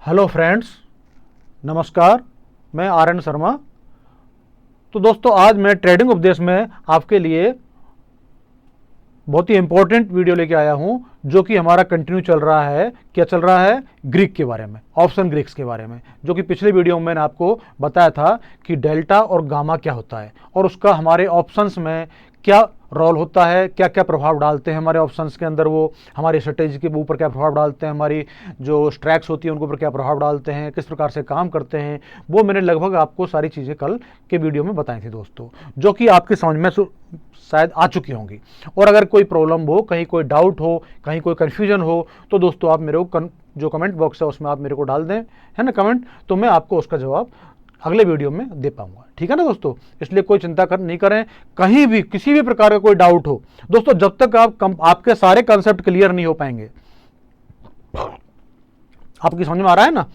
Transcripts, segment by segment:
Hello friends, नमस्कार। मैं are N Sharma. तो दोस्तों, आज मैं ट्रेडिंग उपदेश में आपके लिए बहुत ही इंपॉर्टेंट वीडियो लेके आया हूं, जो कि हमारा कंटिन्यू चल रहा है। क्या चल रहा है? ग्रीक के बारे में, ऑप्शन ग्रीक्स के बारे में, जो कि पिछले वीडियो में मैंने आपको बताया था कि डेल्टा और गामा क्या होता है और उसका हमारे ऑप्शंस में क्या रोल होता है, क्या क्या प्रभाव डालते हैं हमारे ऑप्शंस के अंदर, वो हमारी स्ट्रेटेजी के ऊपर क्या प्रभाव डालते हैं, हमारी जो स्ट्रैक्स होती हैं उनके ऊपर क्या प्रभाव डालते हैं, किस प्रकार से काम करते हैं। वो मैंने लगभग आपको सारी चीज़ें कल के वीडियो में बताई थी दोस्तों, जो कि आपकी समझ में शायद आ चुकी होंगी। और अगर कोई प्रॉब्लम हो, कहीं कोई डाउट हो, कहीं कोई कन्फ्यूजन हो, तो दोस्तों आप मेरे को जो कमेंट बॉक्स है उसमें आप मेरे को डाल दें, है ना, कमेंट, तो मैं आपको उसका जवाब अगले वीडियो में दे पाऊंगा। ठीक है ना दोस्तों? इसलिए कोई चिंता नहीं करें। कहीं भी किसी भी प्रकार का कोई डाउट हो दोस्तों, जब तक आपके सारे कंसेप्ट क्लियर नहीं हो पाएंगे, आपकी समझ में आ रहा है ना,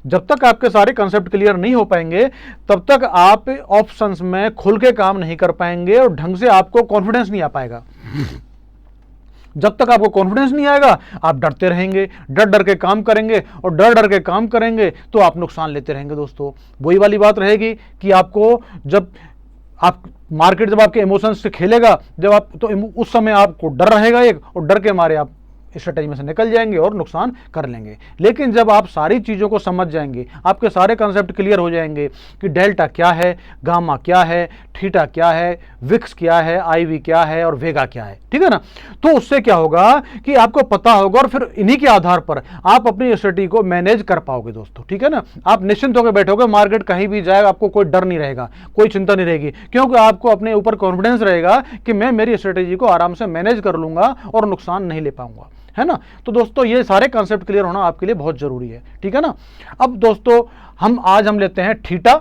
जब तक आपके सारे कंसेप्ट क्लियर नहीं हो पाएंगे तब तक आप ऑप्शंस में खुल के काम नहीं कर पाएंगे और ढंग से आपको कॉन्फिडेंस नहीं आ पाएगा। जब तक आपको कॉन्फिडेंस नहीं आएगा, आप डरते रहेंगे, डर डर के काम करेंगे, और डर डर के काम करेंगे तो आप नुकसान लेते रहेंगे दोस्तों। वही वाली बात रहेगी कि आपको जब आप मार्केट जब आपके इमोशंस से खेलेगा, जब आप, तो उस समय आपको डर रहेगा एक, और डर के मारे आप स्ट्रेटेजी में से निकल जाएंगे और नुकसान कर लेंगे। लेकिन जब आप सारी चीज़ों को समझ जाएंगे, आपके सारे कंसेप्ट क्लियर हो जाएंगे कि डेल्टा क्या है, गामा क्या है, थीटा क्या है, विक्स क्या है, आईवी क्या है और वेगा क्या है, ठीक है ना। तो उससे क्या होगा कि आपको पता होगा और फिर इन्हीं के आधार पर आप अपनी स्ट्रेटेजी को मैनेज कर पाओगे दोस्तों। ठीक है ना, आप निश्चिंत होकर बैठोगे, मार्केट कहीं भी जाएगा, आपको कोई डर नहीं रहेगा, कोई चिंता नहीं रहेगी, क्योंकि आपको अपने ऊपर कॉन्फिडेंस रहेगा कि मैं मेरी स्ट्रेटेजी को आराम से मैनेज कर लूंगा और नुकसान नहीं ले पाऊंगा, है ना। तो दोस्तों, ये सारे कॉन्सेप्ट क्लियर होना आपके लिए बहुत जरूरी है। ठीक है ना। अब दोस्तों, आज हम लेते हैं थीटा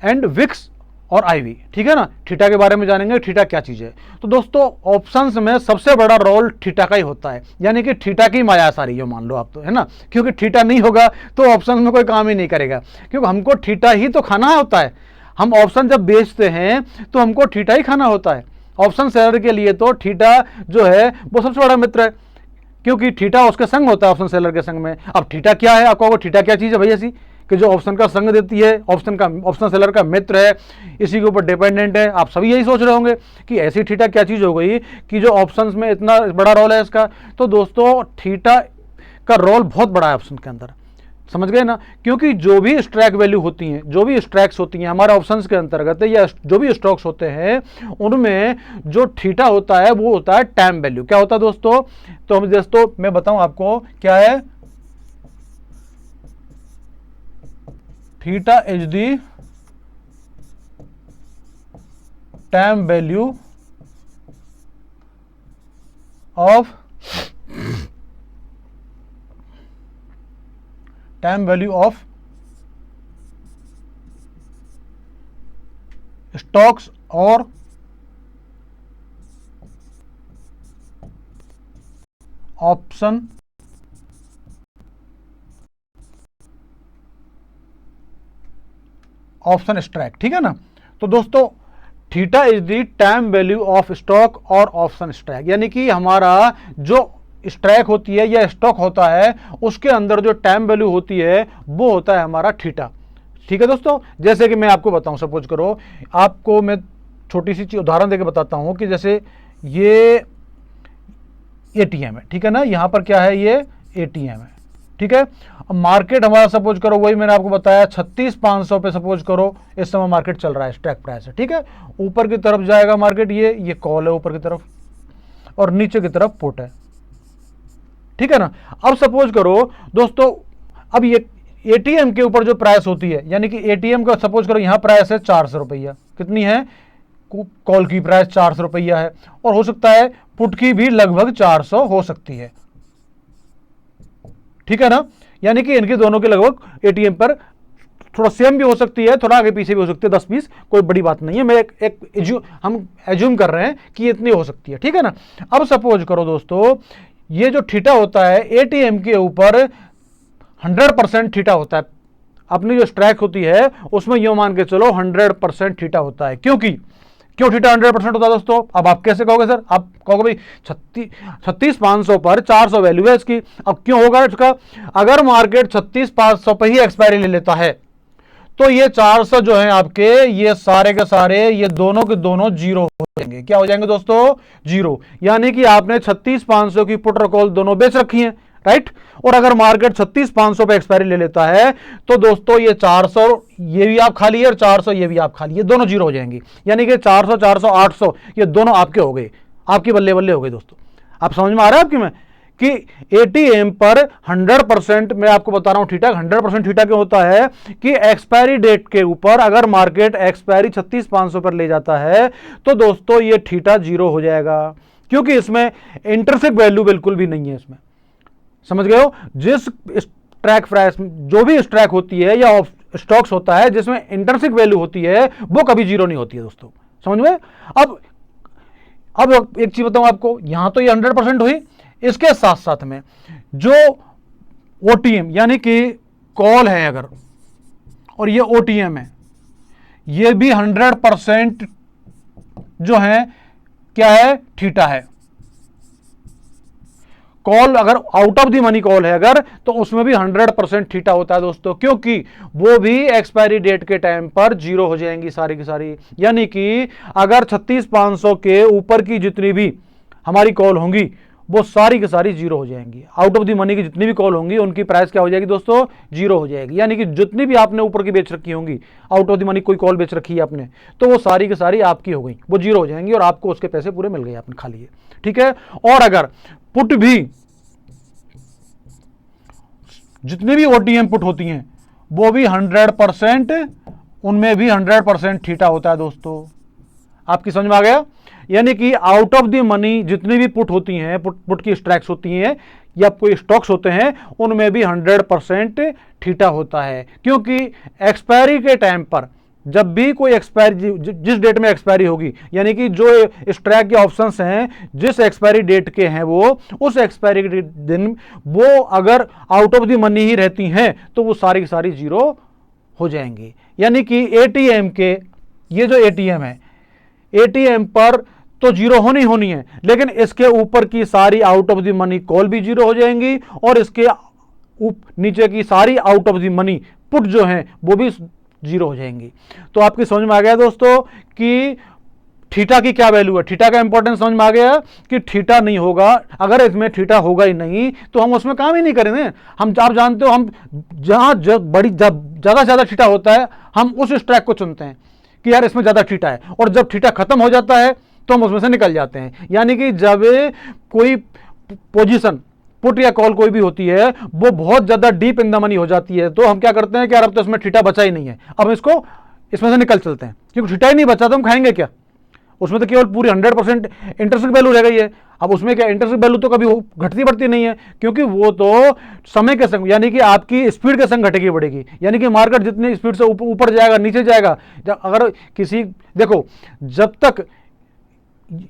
एंड विक्स और आईवी। ठीक है ना, थीटा के बारे में जानेंगे, थीटा क्या चीज है। तो दोस्तों, ऑप्शंस में सबसे बड़ा रोल थीटा का ही होता है, यानी कि थीटा की माया सारी है, मान लो आप, तो है ना, क्योंकि थीटा नहीं होगा तो ऑप्शंस में कोई काम ही नहीं करेगा, क्योंकि हमको थीटा ही तो खाना होता है। हम ऑप्शन जब बेचते हैं तो हमको थीटा ही खाना होता है। ऑप्शन सेलर के लिए तो थीटा जो है वो सबसे बड़ा मित्र है, क्योंकि थीटा उसके संग होता है ऑप्शन सेलर के संग में। अब थीटा क्या है, आपको थीटा क्या चीज़ है भाई ऐसी कि जो ऑप्शन का संग देती है, ऑप्शन सेलर का मित्र है, इसी के ऊपर डिपेंडेंट है। आप सभी यही सोच रहे होंगे कि ऐसी थीटा क्या चीज़ हो गई कि जो ऑप्शंस में इतना बड़ा रोल है इसका। तो दोस्तों, थीटा का रोल बहुत बड़ा है ऑप्शन के अंदर, समझ गए ना। क्योंकि जो भी स्ट्राइक वैल्यू होती हैं, जो भी स्ट्राइक्स होती हैं हमारे ऑप्शंस के अंतर्गत, या जो भी स्टॉक्स होते हैं, उनमें जो थीटा होता है वो होता है टाइम वैल्यू। क्या होता है दोस्तों? तो हम दोस्तों मैं बताऊं आपको क्या है। Theta is the time value of stocks और ऑप्शन स्ट्राइक। ठीक है ना। तो दोस्तों, theta is the time value of stock और ऑप्शन स्ट्राइक, यानी कि हमारा जो स्ट्राइक होती है या स्टॉक होता है उसके अंदर जो टाइम वैल्यू होती है वो होता है हमारा थीटा। ठीक है दोस्तों, जैसे कि मैं आपको बताऊं, सपोज करो, आपको मैं छोटी सी उदाहरण देकर बताता हूं कि जैसे ये एटीएम है, ठीक है ना, यहां पर क्या है, ये एटीएम है, ठीक है। अब मार्केट हमारा सपोज करो, वही मैंने आपको बताया 36,500 पे सपोज करो इस समय मार्केट चल रहा है, स्ट्राइक प्राइस है, ठीक है। ऊपर की तरफ जाएगा मार्केट, ये कॉल है ऊपर की तरफ, और नीचे की तरफ पुट है, ठीक है ना। अब सपोज करो दोस्तों, अब ये एटीएम के ऊपर जो प्राइस होती है, यानी कि एटीएम का सपोज करो यहां प्राइस है 400 रुपया, कितनी है, कॉल की प्राइस 400 रुपया है, और हो सकता है पुट की भी लगभग 400 हो सकती है, ठीक है ना। यानी कि इनके दोनों के लगभग एटीएम पर थोड़ा सेम भी हो सकती है, थोड़ा आगे पीछे भी हो सकती है, 10-20, कोई बड़ी बात नहीं है। मैं हम एज्यूम कर रहे हैं कि इतनी हो सकती है, ठीक है ना। अब सपोज करो दोस्तों, ये जो थीटा होता है एटीएम के ऊपर 100% थीटा होता है। अपनी जो स्ट्राइक होती है उसमें यो मान के चलो 100% थीटा होता है, क्योंकि क्यों थीटा 100% होता है दोस्तों? अब आप कैसे कहोगे सर? आप कहोगे भाई 36,500 पर 400 वैल्यू है इसकी, अब क्यों होगा इसका? अगर मार्केट 36,500 पर ही एक्सपायरी ले लेता है तो ये 400 जो है आपके, ये सारे के सारे, ये दोनों के दोनों जीरो हो जाएंगे। क्या हो जाएंगे दोस्तों? जीरो। यानी कि आपने 36,500 की पुट और कॉल दोनों बेच रखी हैं, राइट। और अगर मार्केट 36,500 पे एक्सपायरी ले लेता है तो दोस्तों ये 400 ये भी आप खा लिए और 400 ये भी आप खा लिए, दोनों जीरो हो जाएंगी। यानी कि 400 400 800 ये दोनों आपके हो गए, आपकी बल्ले बल्ले हो गए दोस्तों। आप समझ में आ रहा है आपकी में कि एटीएम पर 100%, मैं आपको बता रहा हूं थीटा 100% थीटा क्यों होता है कि एक्सपायरी डेट के ऊपर अगर मार्केट एक्सपायरी 36,500 पर ले जाता है तो दोस्तों ये थीटा जीरो हो जाएगा, क्योंकि इसमें इंटरसेक वैल्यू बिल्कुल भी नहीं है। इसमें समझ गए हो? जिस स्ट्राइक प्राइस, जो भी स्ट्राइक होती है या स्टॉक्स होता है जिसमें इंटरसेक वैल्यू होती है वो कभी जीरो नहीं होती है दोस्तों, समझ में? अब एक चीज बताऊं आपको, यहां तो ये 100% हुई, इसके साथ साथ में जो ओटीएम यानी कि कॉल है अगर, और ये ओटीएम है, ये भी 100% जो है क्या है? थीटा है। कॉल अगर out of the money call है अगर, तो उसमें भी 100% थीटा होता है दोस्तों, क्योंकि वो भी एक्सपायरी डेट के टाइम पर जीरो हो जाएंगी सारी की सारी। यानी कि अगर 36,500 के ऊपर की जितनी भी हमारी कॉल होंगी वो सारी की सारी जीरो हो जाएंगी। आउट ऑफ द मनी की जितनी भी कॉल होंगी उनकी प्राइस क्या हो जाएगी दोस्तों? जीरो हो जाएगी। यानी कि जितनी भी आपने ऊपर की बेच रखी होंगी, आउट ऑफ द मनी कोई कॉल बेच रखी है आपने, तो वो सारी की सारी आपकी हो गई, वो जीरो हो जाएंगी और आपको उसके पैसे पूरे मिल गए, आपने खा लिए, ठीक है। और अगर पुट भी, जितनी भी ओटीएम पुट होती हैं वो भी 100%, उनमें भी 100% थीटा होता है दोस्तों। आपकी समझ में आ गया? यानी कि आउट ऑफ द मनी जितनी भी पुट होती हैं, पुट की स्ट्राइक्स होती हैं या कोई स्टॉक्स होते हैं, उनमें भी 100% थीटा होता है, क्योंकि एक्सपायरी के टाइम पर जब भी कोई एक्सपायरी, जिस डेट में एक्सपायरी होगी, यानी कि जो स्ट्राइक के ऑप्शंस हैं जिस एक्सपायरी डेट के हैं वो, उस एक्सपायरी के दिन वो अगर आउट ऑफ द मनी ही रहती हैं तो वो सारी की सारी जीरो हो जाएंगी। यानी कि एटीएम के, ये जो एटीएम है, एटीएम पर तो जीरो होनी है, लेकिन इसके ऊपर की सारी out of the money call भी जीरो हो जाएंगी और इसके नीचे की सारी out of the money put जो हैं वो भी जीरो हो जाएंगी। तो आपकी समझ में आ गया दोस्तों कि थीटा की क्या वैल्यू है, थीटा का इंपॉर्टेंस समझ में आ गया कि थीटा नहीं होगा, अगर इसमें थीटा होगा ही नहीं तो हम उसमें काम ही नहीं करेंगे। हम, आप जानते हो, हम जहां ज्यादा से ज्यादा थीटा होता है हम उस स्ट्राइक को चुनते हैं कि यार इसमें ज्यादा थीटा है, और जब थीटा खत्म हो जाता है तो हम उसमें से निकल जाते हैं। यानी कि जब कोई पोजीशन पुट या कॉल कोई भी होती है वो बहुत ज्यादा डीप इन द मनी हो जाती है तो हम क्या करते हैं कि यार अब तो इसमें थीटा बचा ही नहीं है, अब इसको इसमें से निकल चलते हैं, क्योंकि थीटा ही नहीं बचा तो हम खाएंगे क्या? उसमें तो केवल पूरी 100% इंटरेस्ट वैल्यू रह गई है। अब उसमें क्या इंटरेस्ट वैल्यू तो कभी घटती बढ़ती नहीं है, क्योंकि वो तो समय के संग, यानी कि आपकी स्पीड के संग घटेगी बढ़ेगी। यानी कि मार्केट जितनी स्पीड से ऊपर जाएगा नीचे जाएगा, अगर किसी, देखो जब तक,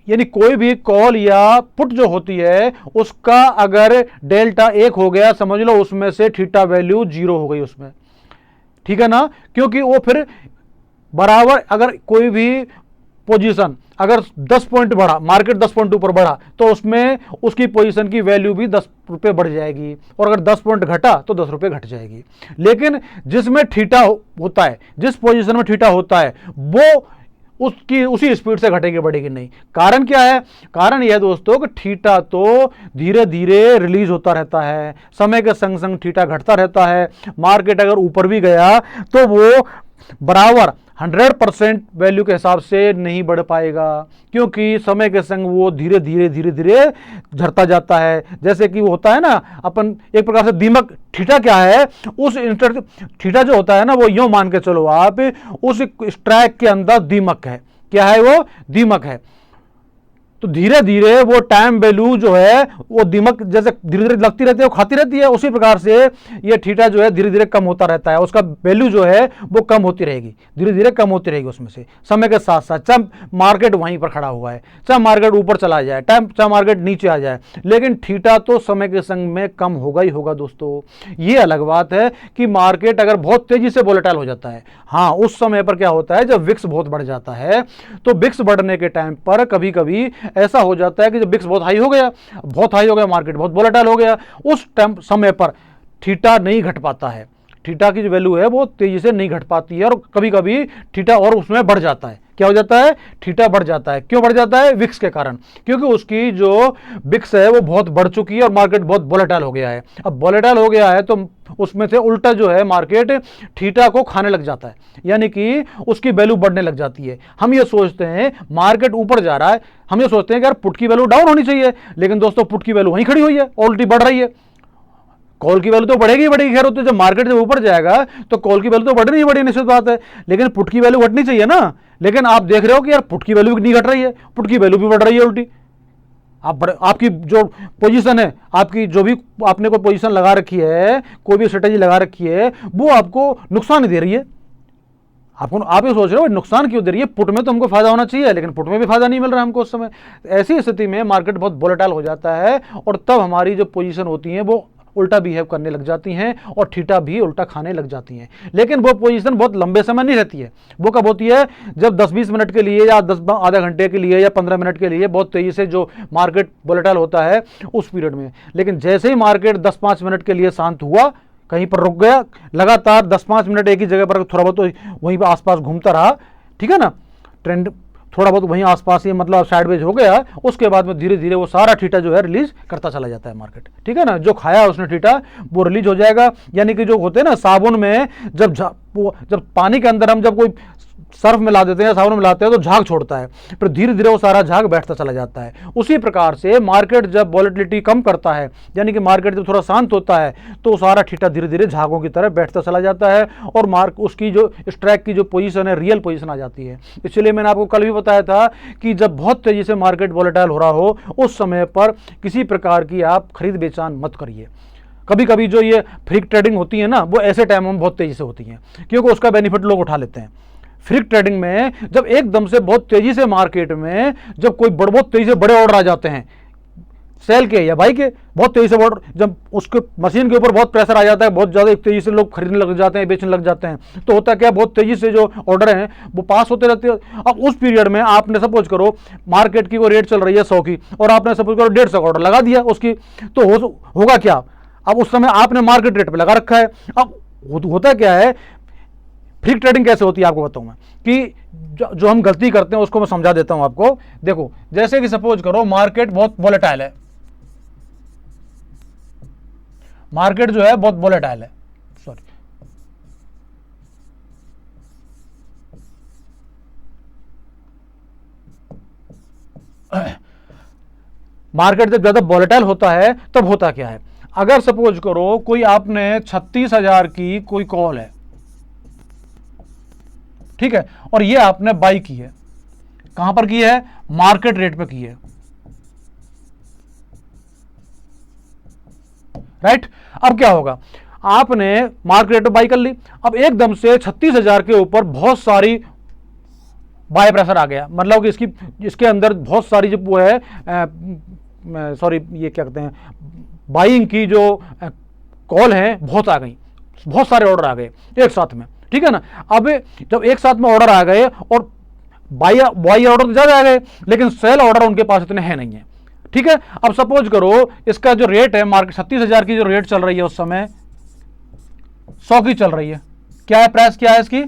यानी कोई भी कॉल या पुट जो होती है उसका अगर डेल्टा 1 हो गया, समझ लो उसमें से थीटा वैल्यू जीरो हो गई उसमें, ठीक है ना। क्योंकि वो फिर बराबर, अगर कोई भी पोजीशन अगर 10 पॉइंट बढ़ा, मार्केट 10 पॉइंट ऊपर बढ़ा तो उसमें उसकी पोजीशन की वैल्यू भी 10 रुपये बढ़ जाएगी, और अगर 10 पॉइंट घटा तो 10 रुपये घट जाएगी। लेकिन जिसमें थीटा होता है, जिस पोजीशन में थीटा होता है, वो उसकी उसी स्पीड से घटेगी बढ़ेगी नहीं। कारण क्या है? कारण यह दोस्तों कि थीटा तो धीरे धीरे रिलीज होता रहता है, समय के संग संग थीटा घटता रहता है। मार्केट अगर ऊपर भी गया तो वो बराबर 100% वैल्यू के हिसाब से नहीं बढ़ पाएगा, क्योंकि समय के संग वो धीरे धीरे झरता जाता है। जैसे कि वो होता है ना, अपन एक प्रकार से दीमक, थीटा क्या है, उस थीटा जो होता है ना, वो यूं मान के चलो आप, उस स्ट्राइक के अंदर दीमक है। क्या है वो? दीमक है। तो धीरे धीरे वो टाइम वैल्यू जो है वो दिमाग जैसे धीरे धीरे लगती रहती है, वो खाती रहती है, उसी प्रकार से ये थीटा जो है धीरे धीरे कम होता रहता है, उसका वैल्यू जो है वो कम होती रहेगी, धीरे धीरे कम होती रहेगी उसमें से समय के साथ साथ, चाहे मार्केट वहीं पर खड़ा हुआ है, चाहे मार्केट ऊपर चला जाए, चाहे मार्केट नीचे आ जाए, लेकिन थीटा तो समय के संग में कम होगा ही होगा दोस्तों। ये अलग बात है कि मार्केट अगर बहुत तेजी से वोलेटाइल हो जाता है, हाँ उस समय पर क्या होता है, जब विक्स बहुत बढ़ जाता है, तो विक्स बढ़ने के टाइम पर कभी कभी ऐसा हो जाता है कि जब विक्स बहुत हाई हो गया, मार्केट बहुत वोलेटाइल हो गया, उस टाइम समय पर थीटा नहीं घट पाता है, थीटा की जो वैल्यू है वो तेजी से नहीं घट पाती है, और कभी कभी थीटा और उसमें बढ़ जाता है। क्या हो जाता है, थीटा बढ़ जाता है। क्यों बढ़ जाता है, विक्स के कारण, क्योंकि उसकी जो विक्स है वो बहुत बढ़ चुकी है और मार्केट बहुत वोलेटाइल हो गया है। अब वोलेटाइल हो गया है तो उसमें से उल्टा जो है मार्केट थीटा को खाने लग जाता है, यानी कि उसकी वैल्यू बढ़ने लग जाती है। हम ये सोचते हैं मार्केट ऊपर जा रहा है, हम ये सोचते हैं कि यार पुट की वैल्यू डाउन होनी चाहिए, लेकिन दोस्तों पुट की वैल्यू वहीं खड़ी हुई है, ऑलरेडी बढ़ रही है। कॉल की वैल्यू तो बढ़ेगी ही बढ़ेगी, खैर तो जब मार्केट जब ऊपर जाएगा तो कॉल की वैल्यू तो बढ़नी ही बढ़ी, निश्चित बात है, लेकिन पुट की वैल्यू घटनी चाहिए ना। लेकिन आप देख रहे हो कि यार पुट की वैल्यू भी नहीं घट रही है, पुट की वैल्यू भी बढ़ रही है उल्टी। आपकी जो पोजीशन है, आपकी जो भी आपने कोई पोजीशन लगा रखी है, कोई भी स्ट्रेटेजी लगा रखी है, वो आपको नुकसान नहीं दे रही है। आप ये सोच रहे हो नुकसान क्यों दे रही है, पुट में तो हमको फायदा होना चाहिए, लेकिन पुट में भी फायदा नहीं मिल रहा है हमको उस समय। ऐसी स्थिति में मार्केट बहुत वोलेटाइल हो जाता है और तब हमारी जो पोजीशन होती है वो उल्टा बिहेव करने लग जाती हैं और थीटा भी उल्टा खाने लग जाती हैं। लेकिन वो पोजीशन बहुत लंबे समय नहीं रहती है, वो कब होती है, जब 10-20 मिनट के लिए या आधा घंटे के लिए या 15 मिनट के लिए बहुत तेजी से जो मार्केट वोलेटाइल होता है उस पीरियड में। लेकिन जैसे ही मार्केट 10-5 मिनट के लिए शांत हुआ, कहीं पर रुक गया, लगातार 10-5 मिनट एक ही जगह पर थोड़ा बहुत वहीं पर आसपास घूमता रहा, ठीक है ना, ट्रेंड थोड़ा बहुत वहीं आसपास ही मतलब साइडवेज हो गया, उसके बाद में धीरे धीरे वो सारा थीटा जो है रिलीज करता चला जाता है मार्केट, ठीक है ना। जो खाया उसने थीटा वो रिलीज हो जाएगा, यानी कि जो होते हैं ना साबुन में जब पानी के अंदर हम जब कोई सर्फ मिला देते हैं, साबुन मिलाते हैं तो झाग छोड़ता है, फिर धीरे धीरे वो सारा झाग बैठता चला जाता है। उसी प्रकार से मार्केट जब वॉलेटिलिटी कम करता है, यानी कि मार्केट जब थोड़ा शांत होता है, तो सारा थीटा धीरे धीरे झागों की तरह बैठता चला जाता है और उसकी जो स्ट्राइक की जो पोजीशन है, रियल पोजीशन आ जाती है। इसलिए मैंने आपको कल भी बताया था कि जब बहुत तेजी से मार्केट वॉलेटाइल हो रहा हो, उस समय पर किसी प्रकार की आप खरीद बेचान मत करिए। कभी कभी जो ये फ्रिक ट्रेडिंग होती है ना, वो ऐसे टाइमों में बहुत तेजी से होती है, क्योंकि उसका बेनिफिट लोग उठा लेते हैं। फ्रिक ट्रेडिंग में जब एकदम से बहुत तेजी से मार्केट में जब कोई बहुत तेजी से बड़े ऑर्डर आ जाते हैं, सेल के या बाई के, बहुत तेजी से ऑर्डर, जब उसके मशीन के ऊपर बहुत प्रेशर आ जाता है, बहुत ज़्यादा तेजी से लोग खरीदने लग जाते हैं, बेचने लग जाते हैं, तो होता क्या, बहुत तेजी से जो ऑर्डर हैं वो पास होते रहते हैं। अब उस पीरियड में आपने सपोज करो मार्केट की वो रेट चल रही है 100 की और आपने सपोज करो 150 का ऑर्डर लगा दिया उसकी, तो होगा क्या, अब उस समय आपने मार्केट रेट पे लगा रखा है। अब होता क्या है, फ्रिक ट्रेडिंग कैसे होती है आपको बताऊं मैं, कि जो हम गलती करते हैं उसको मैं समझा देता हूं आपको। देखो जैसे कि सपोज करो मार्केट बहुत वोलेटाइल है, मार्केट जो है बहुत वोलेटाइल है, सॉरी, मार्केट जब ज्यादा वोलेटाइल होता है तब होता क्या है, अगर सपोज करो कोई आपने 36,000 की कोई कॉल है, ठीक है, और ये आपने बाई की है, कहां पर की है, मार्केट रेट पे की है, राइट। अब क्या होगा, आपने मार्केट रेट पे बाई कर ली, अब एकदम से 36,000 के ऊपर बहुत सारी बाय प्रेशर आ गया, मतलब कि इसके अंदर बहुत सारी जो वो है, सॉरी ये क्या कहते हैं, बाइंग की जो कॉल है बहुत आ गई, बहुत सारे ऑर्डर आ गए एक साथ में, ठीक है ना। अब जब एक साथ में ऑर्डर आ गए और बाई ऑर्डर तो ज्यादा आ गए, लेकिन सेल ऑर्डर उनके पास इतने हैं नहीं है, ठीक है। अब सपोज करो इसका जो रेट है मार्केट 36,000 की जो रेट चल रही है उस समय 100 की चल रही है, क्या है प्राइस, क्या है इसकी,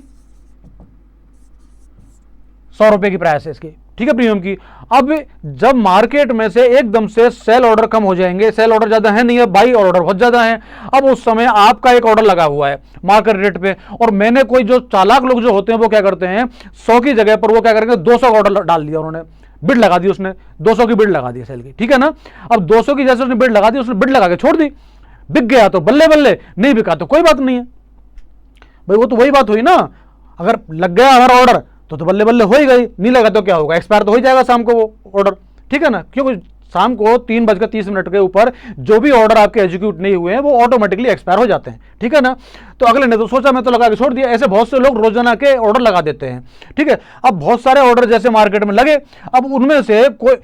100 रुपए की प्राइस है इसकी, ठीक है, प्रीमियम की। अब जब मार्केट में से एकदम से सेल ऑर्डर कम हो जाएंगे, सेल ऑर्डर ज्यादा है नहीं है, बाई ऑर्डर बहुत ज्यादा है, अब उस समय आपका एक ऑर्डर लगा हुआ है मार्केट रेट पे, और मैंने कोई जो चालाक लोग जो होते हैं वो क्या करते हैं, 100 की जगह पर वो क्या करेंगे 200 का ऑर्डर डाल दिया, उन्होंने बिड लगा दी, उसने 200 की बिड लगा दी सेल की, ठीक है ना। अब 200 की जैसे उसने बिड लगा दी, उसने बिड लगा के छोड़ दी, बिक गया तो बल्ले बल्ले, नहीं बिका तो कोई बात नहीं है भाई, वो तो वही बात हुई ना, अगर लग गया हमारा ऑर्डर तो बल्ले बल्ले हो ही गई, नहीं लगा तो क्या होगा, एक्सपायर तो हो ही जाएगा शाम को वो ऑर्डर, ठीक है ना, क्योंकि शाम को 3:30 के ऊपर जो भी ऑर्डर आपके एग्जीक्यूट नहीं हुए हैं वो ऑटोमेटिकली एक्सपायर हो जाते हैं, ठीक है ना। तो अगले ने तो सोचा मैं तो लगा के छोड़ दिया, ऐसे बहुत से लोग रोजाना के ऑर्डर लगा देते हैं, ठीक है। अब बहुत सारे ऑर्डर जैसे मार्केट में लगे, अब उनमें से कोई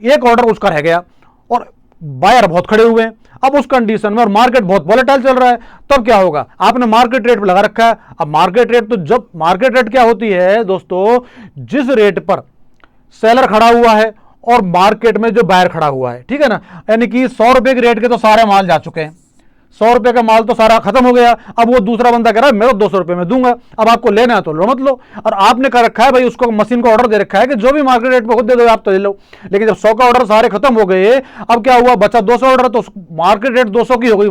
एक ऑर्डर उसका रह गया और बायर बहुत खड़े हुए हैं, अब उस कंडीशन में और मार्केट बहुत वोलेटाइल चल रहा है, तब क्या होगा, आपने मार्केट रेट पर लगा रखा है। अब मार्केट रेट, तो जब मार्केट रेट क्या होती है दोस्तों, जिस रेट पर सेलर खड़ा हुआ है और मार्केट में जो बायर खड़ा हुआ है, ठीक है ना, यानी कि 100 रुपए के रेट के तो सारे माल जा चुके हैं, 100 रुपए का माल तो सारा खत्म हो गया। अब वो दूसरा बंदा कह रहा है मैं तो 200 रुपए में दूंगा, अब आपको लेना है तो लो मत लो, और आपने कर रखा है भाई, उसको मशीन को ऑर्डर दे रखा है कि जो भी मार्केट रेट पे खुद दे दो आप तो ले लो। लेकिन जब 100 का ऑर्डर सारे खत्म हो गए, अब क्या हुआ, बचा 200 ऑर्डर, तो मार्केट रेट 200 की हो गई।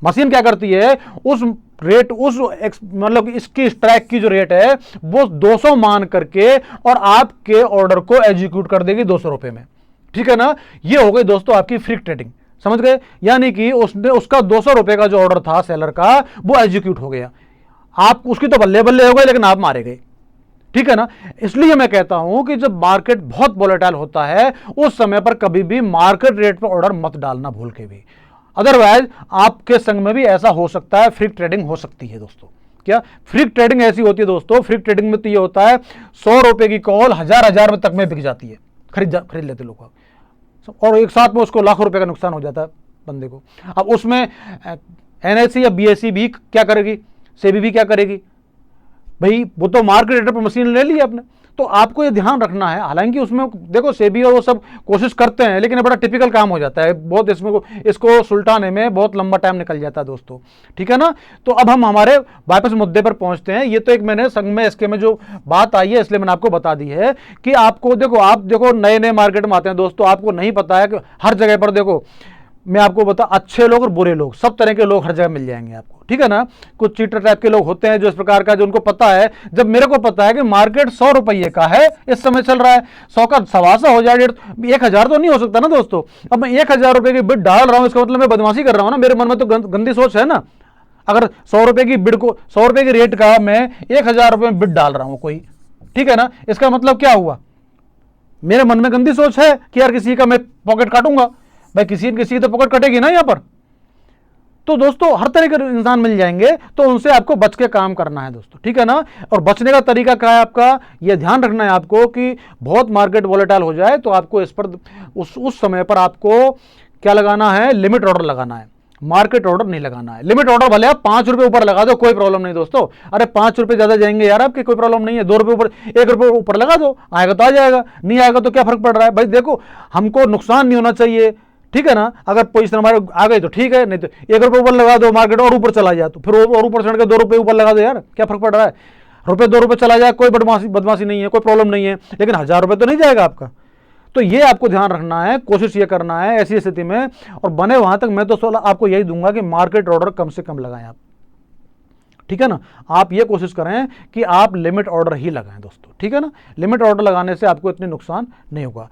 मशीन क्या करती है, उस रेट, उस मतलब इसकी स्ट्राइक की जो रेट है वो 200 मान करके और आपके ऑर्डर को एग्जीक्यूट कर देगी 200 रुपए में, ठीक है ना। ये हो गई दोस्तों आपकी फ्री ट्रेडिंग, समझ गए, यानी कि उसने उसका 200 रुपए का जो ऑर्डर था सेलर का वो एग्जीक्यूट हो गया, आप उसकी तो बल्ले बल्ले हो गए लेकिन आप मारे गए, ठीक है ना। इसलिए मैं कहता हूं कि जब मार्केट बहुत वोलेटाइल होता है उस समय पर कभी भी मार्केट रेट पर ऑर्डर मत डालना भूल के भी, अदरवाइज आपके संग में भी ऐसा हो सकता है, फ्री ट्रेडिंग हो सकती है दोस्तों। क्या फ्री ट्रेडिंग ऐसी होती है दोस्तों, फ्री ट्रेडिंग में तो ये होता है 100 रुपए की कॉल हजार में तक में बिक जाती है, खरीद लेते लोग, और एक साथ में उसको लाखों रुपए का नुकसान हो जाता है बंदे को। अब उसमें एनएससी या बीएससी भी क्या करेगी, सेबी भी क्या करेगी भाई, वो तो मार्केट रेट पर मशीन ले ली आपने, तो आपको ये ध्यान रखना है। हालांकि उसमें देखो सेबी और वो सब कोशिश करते हैं, लेकिन ये बड़ा टिपिकल काम हो जाता है बहुत, इसमें इसको सुलटाने में बहुत लंबा टाइम निकल जाता है दोस्तों, ठीक है ना। तो अब हम हमारे वापस मुद्दे पर पहुंचते हैं। ये तो एक मैंने संग में इसके में जो बात आई है इसलिए मैंने आपको बता दी है कि आपको देखो, आप देखो नए नए मार्केट में आते हैं दोस्तों, आपको नहीं पता है कि हर जगह पर देखो, मैं आपको बता, अच्छे लोग और बुरे लोग, सब तरह के लोग हर जगह मिल जाएंगे आपको, ठीक है ना। कुछ चीटर टाइप के लोग होते हैं जो इस प्रकार का, जो उनको पता है, जब मेरे को पता है कि मार्केट 100 रुपये का है इस समय चल रहा है, 100 का 125 हो जाए, 1000 तो नहीं हो सकता ना दोस्तों। अब मैं 1000 रुपये की बिड डाल रहा हूं, इसका मतलब मैं बदमाशी कर रहा हूं ना, मेरे मन में तो गंदी सोच है ना। अगर 100 रुपये की बिड को, 100 रुपये की रेट का मैं 1000 रुपये में बिड डाल रहा हूं कोई, ठीक है ना, इसका मतलब क्या हुआ, मेरे मन में गंदी सोच है कि यार किसी का मैं पॉकेट काटूंगा, भाई किसी की तो पॉकेट कटेगी ना यहाँ पर। तो दोस्तों हर तरह के इंसान मिल जाएंगे, तो उनसे आपको बच के काम करना है दोस्तों, ठीक है ना। और बचने का तरीका क्या है आपका, यह ध्यान रखना है आपको कि बहुत मार्केट वोलेटाइल हो जाए तो आपको इस पर उस समय पर आपको क्या लगाना है, लिमिट ऑर्डर लगाना है, मार्केट ऑर्डर नहीं लगाना है। लिमिट ऑर्डर भले आप 5 रुपए ऊपर लगा दो, कोई प्रॉब्लम नहीं दोस्तों, अरे 5 रुपए ज्यादा जाएंगे यार आपके, कोई प्रॉब्लम नहीं है, 2 रुपए ऊपर, 1 रुपए ऊपर लगा दो, आएगा तो आ जाएगा, नहीं आएगा तो क्या फर्क पड़ रहा है भाई। देखो हमको नुकसान नहीं होना चाहिए, ठीक है ना। अगर पोजीशन हमारे आ गई तो ठीक है, नहीं तो 1 रुपए ऊपर लगा दो, मार्केट और ऊपर चला जाए तो फिर और ऊपर चढ़ के 2 रुपए ऊपर लगा दो यार, क्या फर्क पड़ रहा है, रुपए 2 रुपए चला जाए कोई बदमाशी नहीं है, कोई प्रॉब्लम नहीं है, लेकिन 1000 रुपए तो नहीं जाएगा आपका। तो ये आपको ध्यान रखना है, कोशिश ये करना है ऐसी स्थिति में, और बने वहां तक मैं तो सलाह आपको यही दूंगा कि मार्केट ऑर्डर कम से कम लगाएं आप, ठीक है ना। आप ये कोशिश करें कि आप लिमिट ऑर्डर ही लगाएं दोस्तों, ठीक है ना। लिमिट ऑर्डर लगाने से आपको इतने नुकसान नहीं होगा,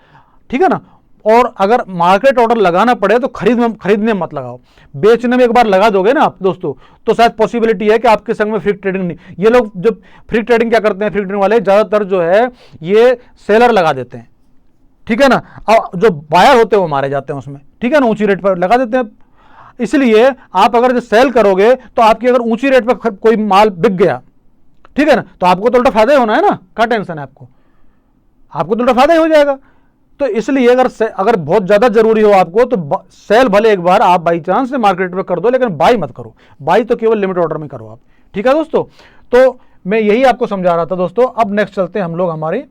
ठीक है ना। और अगर मार्केट ऑर्डर लगाना पड़े तो खरीदने मत लगाओ, बेचने में एक बार लगा दोगे ना आप दोस्तों, तो शायद पॉसिबिलिटी है कि आपके संग में फ्री ट्रेडिंग नहीं। ये लोग जब फ्री ट्रेडिंग क्या करते हैं, फ्री ट्रेडिंग वाले ज्यादातर जो है ये सेलर लगा देते हैं, ठीक है ना। अब जो बायर होते हैं वो मारे जाते हैं उसमें, ठीक है ना, ऊंची रेट पर लगा देते हैं। इसलिए आप अगर सेल करोगे तो आपकी अगर ऊंची रेट पर कोई माल बिक गया, ठीक है ना, तो आपको तो उल्टा फायदा ही होना है ना, क्या टेंशन है आपको तो उल्टा फायदा ही हो जाएगा। तो इसलिए अगर बहुत ज्यादा जरूरी हो आपको तो सेल भले एक बार आप बाई चांस से मार्केट में कर दो, लेकिन बाई मत करो, बाई तो केवल लिमिट ऑर्डर में करो आप, ठीक है दोस्तों। तो मैं यही आपको समझा रहा था दोस्तों। अब नेक्स्ट चलते हैं हम लोग हमारे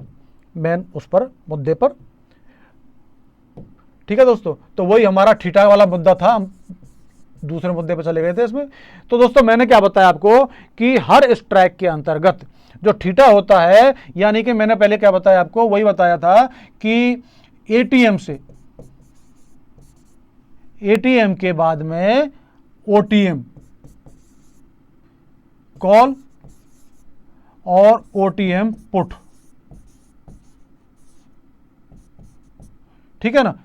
मेन उस पर मुद्दे पर, ठीक है दोस्तों। तो वही हमारा थीटा वाला मुद्दा था, हम दूसरे मुद्दे पर चले गए थे इसमें। तो दोस्तों मैंने क्या बताया आपको कि हर स्ट्राइक के अंतर्गत जो थीटा होता है, यानी कि मैंने पहले क्या बताया आपको, वही बताया था कि एटीएम के बाद में ओटीएम कॉल और ओटीएम पुट, ठीक है ना।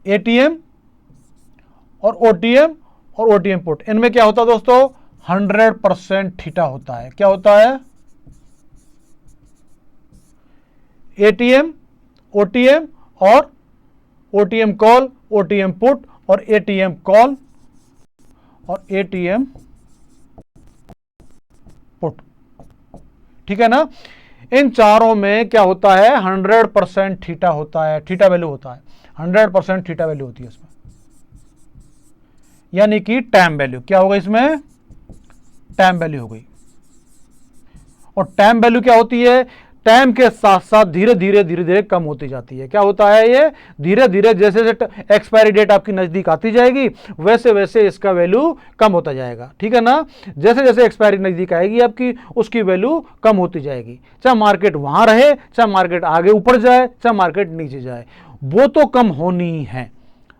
एटीएम और ओटीएम पुट, इनमें क्या होता है दोस्तों, 100% थीटा होता है। क्या होता है, एटीएम ओटीएम और ओटीएम कॉल, ओटीएम पुट और एटीएम कॉल और एटीएम पुट। ठीक है ना। इन चारों में क्या होता है, 100% थीटा होता है, थीटा वैल्यू होता है, 100% थीटा वैल्यू होती है इसमें। यानी कि टाइम वैल्यू क्या होगा इसमें, टाइम वैल्यू हो गई। और टाइम वैल्यू क्या होती है, टाइम के साथ साथ धीरे धीरे कम होती जाती है। क्या होता है ये, धीरे धीरे जैसे जैसे एक्सपायरी डेट आपकी नजदीक आती जाएगी वैसे वैसे इसका वैल्यू कम होता जाएगा। ठीक है ना। जैसे जैसे एक्सपायरी नजदीक आएगी आपकी, उसकी वैल्यू कम होती जाएगी। चाहे मार्केट वहां रहे, चाहे मार्केट आगे ऊपर जाए, चाहे मार्केट नीचे जाए, वो तो कम होनी ही है।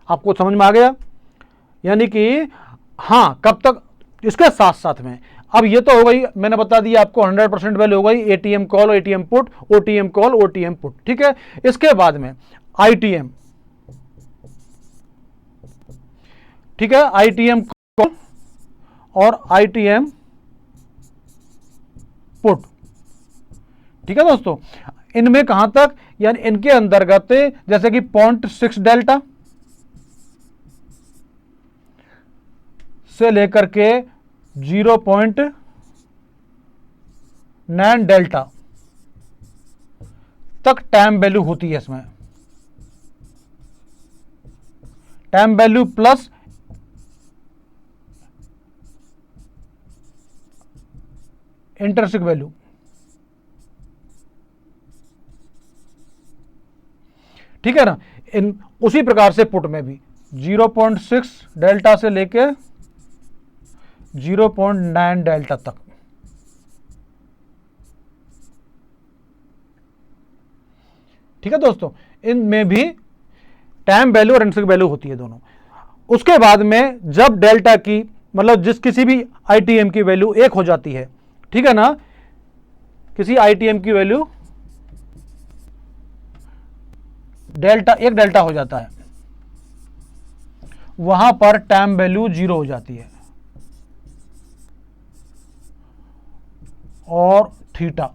आपको समझ में आ गया। यानी कि हाँ, कब तक, इसके साथ साथ में अब ये तो हो गई, मैंने बता दिया आपको 100% वैल्यू हो गई ATM call, ATM put, OTM call, OTM put. ठीक है। इसके बाद में आईटीएम, ठीक है, आईटीएम कॉल और आईटीएम पुट। ठीक है दोस्तों, इनमें कहां तक, यानी इनके अंतर्गत जैसे कि 0.6 डेल्टा से लेकर के 0.9 डेल्टा तक टाइम वैल्यू होती है इसमें। Time value plus intrinsic value. ठीक है ना। इन उसी प्रकार से पुट में भी 0.6 डेल्टा से लेके 0.9 डेल्टा तक। ठीक है दोस्तों, इनमें भी टाइम वैल्यू और इंटरसिक वैल्यू होती है दोनों। उसके बाद में जब डेल्टा की, मतलब जिस किसी भी आईटीएम की वैल्यू 1 हो जाती है, ठीक है ना, किसी आईटीएम की वैल्यू डेल्टा 1 डेल्टा हो जाता है, वहां पर टाइम वैल्यू 0 हो जाती है और थीटा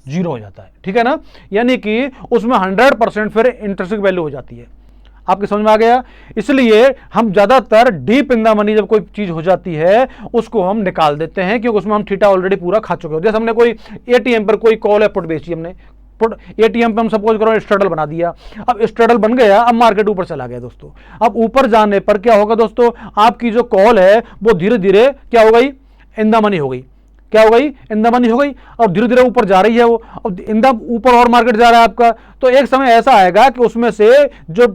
0 हो जाता है। ठीक है ना। यानी कि उसमें 100% फिर इंटरसिक वैल्यू हो जाती है। आपके समझ में आ गया। इसलिए हम ज्यादातर डीप इन द मनी जब कोई चीज हो जाती है उसको हम निकाल देते हैं, क्योंकि उसमें हम थीटा ऑलरेडी पूरा खा चुके हो। जैसे हमने कोई एटीएम पर कोई कॉल या पुट बेची, हमने पुट एटीएम पे हम सपोज करो स्ट्रडल बना दिया। अब स्ट्रडल बन गया, अब मार्केट ऊपर चला गया दोस्तों। अब ऊपर जाने पर क्या होगा दोस्तों, आपकी जो कॉल है वो धीरे धीरे क्या हो गई, इन द मनी हो गई। क्या हो गई, इन द मनी हो गई। और धीरे धीरे ऊपर जा रही है वो, अब इन द ऊपर और मार्केट जा रहा है आपका। तो एक समय ऐसा आएगा कि उसमें से जो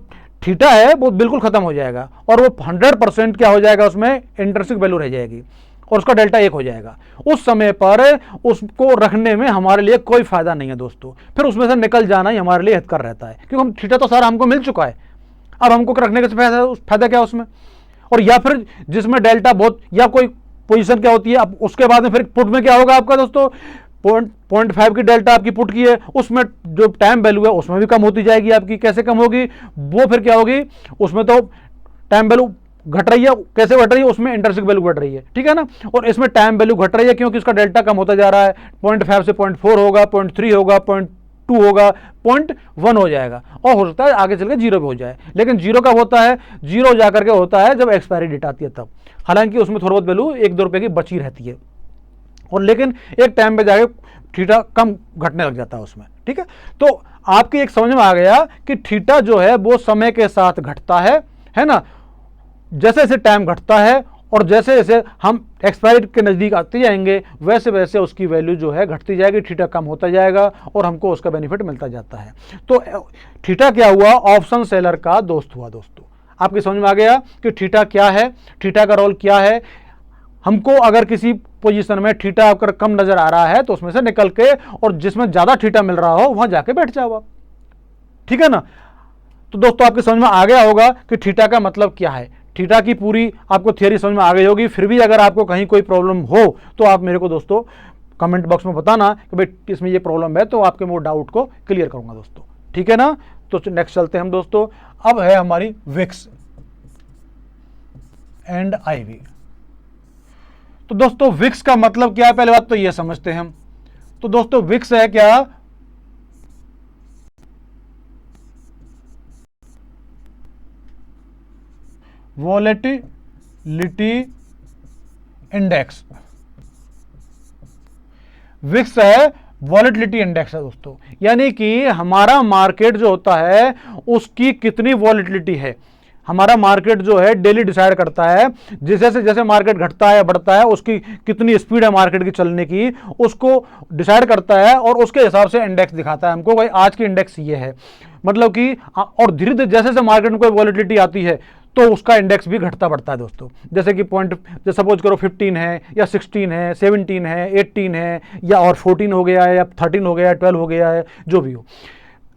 थीटा है वो बिल्कुल खत्म हो जाएगा और वो 100% क्या हो जाएगा, उसमें इंटरसिक वैल्यू रह जाएगी और उसका डेल्टा 1 हो जाएगा। उस समय पर उसको रखने में हमारे लिए कोई फायदा नहीं है दोस्तों। फिर उसमें से निकल जाना ही हमारे लिए हितकर रहता है, क्योंकि हम थीटा तो सारा हमको मिल चुका है। अब हमको रखने का फायदा क्या उसमें। और या फिर जिसमें डेल्टा बहुत, या कोई पोजीशन क्या होती है, अब उसके बाद में फिर पुट में क्या होगा आपका दोस्तों, 0.5 की डेल्टा आपकी पुट की है, उसमें जो टाइम वैल्यू है उसमें भी कम होती जाएगी आपकी। कैसे कम होगी, वो फिर क्या होगी, उसमें तो टाइम वैल्यू घट रही है, कैसे घट रही है, उसमें इंटरसिक वैल्यू घट रही है। ठीक है ना। और इसमें टाइम वैल्यू घट रही है क्योंकि उसका डेल्टा कम होता जा रहा है। 0.5 से 0.4 होगा, 0.3 होगा, 0.2 होगा, 0.1 हो जाएगा, और हो सकता है आगे चल के 0 भी हो जाए। लेकिन 0 कब होता है, 0 जाकर के होता है जब एक्सपायरी डेट आती है तब। हालांकि उसमें थोड़ा बहुत वैल्यू 1-2 रुपए की बची रहती है, और लेकिन एक टाइम पे जाके थीटा कम घटने लग जाता है उसमें। ठीक है। तो आपकी एक समझ में आ गया कि थीटा जो है वो समय के साथ घटता है ना। जैसे जैसे टाइम घटता है और जैसे जैसे हम एक्सपायरी के नज़दीक आते जाएंगे वैसे वैसे उसकी वैल्यू जो है घटती जाएगी, थीटा कम होता जाएगा और हमको उसका बेनिफिट मिलता जाता है। तो थीटा क्या हुआ, ऑप्शन सेलर का दोस्त हुआ दोस्तों। आपकी समझ में आ गया कि थीटा क्या है, थीटा का रोल क्या है। हमको अगर किसी पोजीशन में थीटा अगर कम नजर आ रहा है तो उसमें से निकल के और जिसमें ज्यादा थीटा मिल रहा हो वहां जाके बैठ जाओ आप। ठीक है ना। तो दोस्तों आपके समझ में आ गया होगा कि थीटा का मतलब क्या है। थीटा की पूरी आपको थियरी समझ में आ गई होगी। फिर भी अगर आपको कहीं कोई प्रॉब्लम हो तो आप मेरे को दोस्तों कमेंट बॉक्स में बताना कि भाई इसमें ये प्रॉब्लम है, तो आपके वो डाउट को क्लियर करूंगा दोस्तों। ठीक है ना। तो नेक्स्ट चलते हैं हम दोस्तों। अब है हमारी विक्स एंड आईवी। तो दोस्तों विक्स का मतलब क्या है, पहले बात तो ये समझते हैं हम। तो दोस्तों विक्स है क्या, वॉलेटिलिटी इंडेक्स, विक्स है, वॉलेटिलिटी इंडेक्स है दोस्तों। यानी कि हमारा मार्केट जो होता है उसकी कितनी वॉलेटिलिटी है, हमारा मार्केट जो है डेली डिसाइड करता है। जैसे जैसे मार्केट घटता है बढ़ता है, उसकी कितनी स्पीड है मार्केट की चलने की, उसको डिसाइड करता है और उसके हिसाब से इंडेक्स दिखाता है हमको, भाई आज की इंडेक्स ये है। मतलब कि और धीरे धीरे जैसे जैसे मार्केट में कोई वॉलेटिलिटी आती है तो उसका इंडेक्स भी घटता बढ़ता है दोस्तों। जैसे कि पॉइंट, जैसे सपोज करो 15 है या 16 है, 17 है, 18 है, या और 14 हो गया है, या 13 हो गया है, 12 हो गया है, जो भी हो।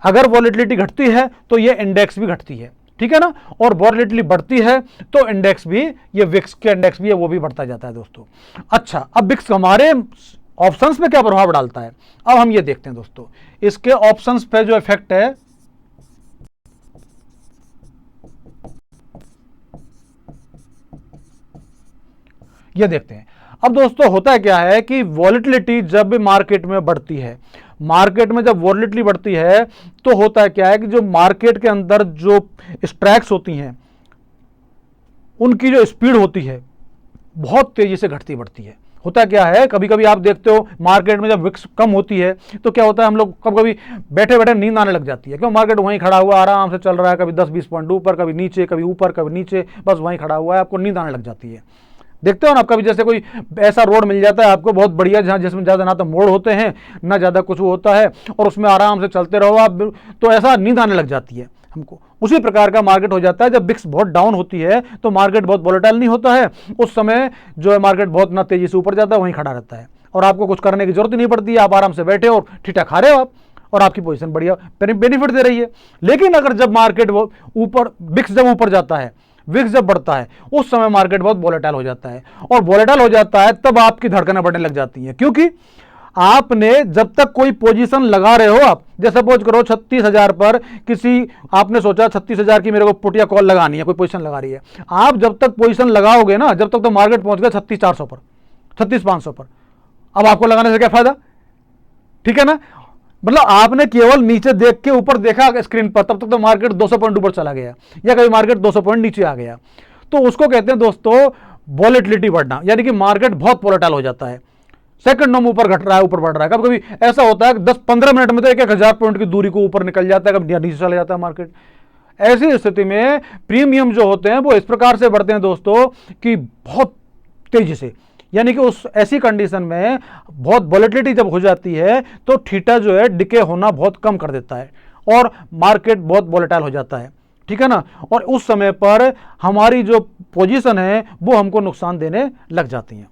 अगर वॉलेटिलिटी घटती है तो ये इंडेक्स भी घटती है, ठीक है ना। और वॉलेटिलिटी बढ़ती है तो इंडेक्स भी, ये विक्स के इंडेक्स भी है वो भी बढ़ता जाता है दोस्तों। अच्छा, अब विक्स हमारे ऑप्शंस पे क्या प्रभाव डालता है, अब हम ये देखते हैं दोस्तों। इसके ऑप्शंस पे जो इफेक्ट है, ये देखते हैं। अब दोस्तों होता है क्या है कि वॉलेटिलिटी जब भी मार्केट में बढ़ती है, मार्केट में जब वॉलेटिलिटी बढ़ती है तो होता है क्या है कि जो मार्केट के अंदर जो स्ट्रैक्स होती हैं उनकी जो स्पीड होती है बहुत तेजी से घटती बढ़ती है। होता क्या है, कभी कभी आप देखते हो मार्केट में जब विक्स कम होती है तो क्या होता है, हम लोग कभी कभी बैठे बैठे नींद आने लग जाती है। क्यों, मार्केट वहीं खड़ा हुआ आराम से चल रहा है, कभी 10-20 पॉइंट ऊपर, कभी नीचे, कभी ऊपर, कभी नीचे, बस वहीं खड़ा हुआ है, आपको नींद आने लग जाती है। देखते हो ना, कभी जैसे कोई ऐसा रोड मिल जाता है आपको बहुत बढ़िया, जहाँ जिसमें ज़्यादा ना तो मोड़ होते हैं ना ज़्यादा कुछ होता है, और उसमें आराम से चलते रहो आप, तो ऐसा नींद आने लग जाती है हमको। उसी प्रकार का मार्केट हो जाता है जब विक्स बहुत डाउन होती है तो मार्केट बहुत वोलेटाइल नहीं होता है, उस समय जो है मार्केट बहुत ना तेजी से ऊपर जाता है, वहीं खड़ा रहता है और आपको कुछ करने की जरूरत ही नहीं पड़ती है, आप आराम से बैठे और ठीठा खा रहे हो आप, और आपकी पोजीशन बढ़िया बेनिफिट दे रही है। लेकिन अगर जब मार्केट वो ऊपर, विक्स जब ऊपर जाता है, विक्स जब बढ़ता है, उस समय मार्केट बहुत वोलेटाइल हो जाता है, और वोलेटाइल हो जाता है तब आपकी धड़कनें बढ़ने लग जाती हैं, क्योंकि आपने जब तक कोई पोजीशन लगा रहे हो, आप जैसे सपोज करो 36,000 पर किसी, आपने सोचा 36,000 की मेरे को पुट या कॉल लगानी है, कोई पोजीशन लगा रही है, आप जब तक पोजीशन लगाओगे ना, जब तक तो मार्केट पहुंच गया 36,400 पर, 36,500 पर, अब आपको लगाने से क्या फायदा, ठीक है ना। मतलब आपने केवल नीचे देख के ऊपर देखा स्क्रीन पर, तब तक तो मार्केट 200 पॉइंट ऊपर चला गया, या कभी मार्केट 200 पॉइंट नीचे आ गया, तो उसको कहते हैं दोस्तों वॉलेटिलिटी बढ़ना, यानी कि मार्केट बहुत वोलेटाइल हो जाता है, सेकंडों में ऊपर घट रहा है, ऊपर बढ़ रहा है। कभी कभी ऐसा होता है 10-15 मिनट में तो 1,000 पॉइंट की दूरी को ऊपर निकल जाता है, कभी नीचे चला जाता है मार्केट। ऐसी स्थिति में प्रीमियम जो होते हैं वो इस प्रकार से बढ़ते हैं दोस्तों कि बहुत तेजी से, यानी कि उस ऐसी कंडीशन में बहुत वॉलेटिलिटी जब हो जाती है तो थीटा जो है डिके होना बहुत कम कर देता है और मार्केट बहुत वॉलेटाइल हो जाता है, ठीक है ना। और उस समय पर हमारी जो पोजीशन है वो हमको नुकसान देने लग जाती है,